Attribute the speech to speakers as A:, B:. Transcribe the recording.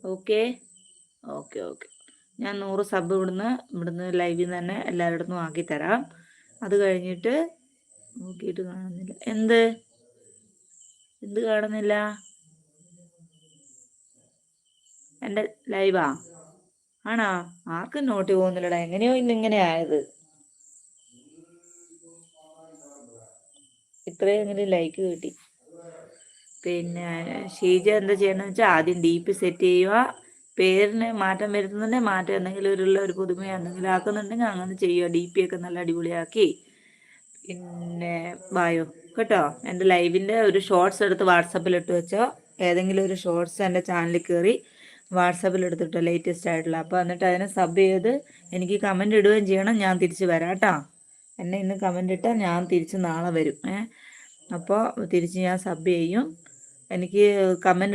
A: Okay okay okay. ഞാൻ 100 sub ഇവിടുന്ന് ലൈവിൽ നിന്ന് തന്നെ എല്ലാവരുടെ ആക്കി തരാം. അത് കഴിഞ്ഞിട്ട് നോക്കിയിട്ട് കാണുന്നില്ല. എന്ത് കാണുന്നില്ല? എൻ്റെ ലൈവാ ആണോ? ആർക്കും നോട്ട് പോകുന്നില്ലടാ. എങ്ങനെയോ ഇന്നിങ്ങനെ ആയത്. ഇത്രയും എങ്ങനെ ലൈക്ക് കിട്ടി. പിന്നെ ഷീജ എന്താ ചെയ്യണമെന്ന് വെച്ചാൽ ആദ്യം DP സെറ്റ് ചെയ്യുക. പേരിന് മാറ്റം വരുത്തുന്നുണ്ടെങ്കിൽ മാറ്റം എന്തെങ്കിലും ഒരു പുതുമയോ എന്തെങ്കിലും ആക്കുന്നുണ്ടെങ്കിൽ അങ്ങനെ ചെയ്യുക. DP ഒക്കെ നല്ല അടിപൊളിയാക്കി പിന്നെ വായോ കേട്ടോ. എൻ്റെ ലൈവിൻ്റെ ഒരു ഷോർട്സ് എടുത്ത് വാട്സപ്പിൽ ഇട്ട് വെച്ചോ. ഏതെങ്കിലും ഒരു ഷോർട്സ് എൻ്റെ ചാനലിൽ കയറി വാട്സപ്പിൽ എടുത്തിട്ടോ, ലേറ്റസ്റ്റ് ആയിട്ടുള്ള. അപ്പോൾ എന്നിട്ട് അതിനെ സബ് ചെയ്ത് എനിക്ക് കമൻറ്റ് ഇടുകയും ചെയ്യണം. ഞാൻ തിരിച്ച് വരാം കേട്ടോ. എന്നെ ഇന്ന് കമൻറ്റ് ഇട്ടാൽ ഞാൻ തിരിച്ച് നാളെ വരും. അപ്പോൾ തിരിച്ച് ഞാൻ സബ് ചെയ്യും. എനിക്ക് കമൻറ്റ്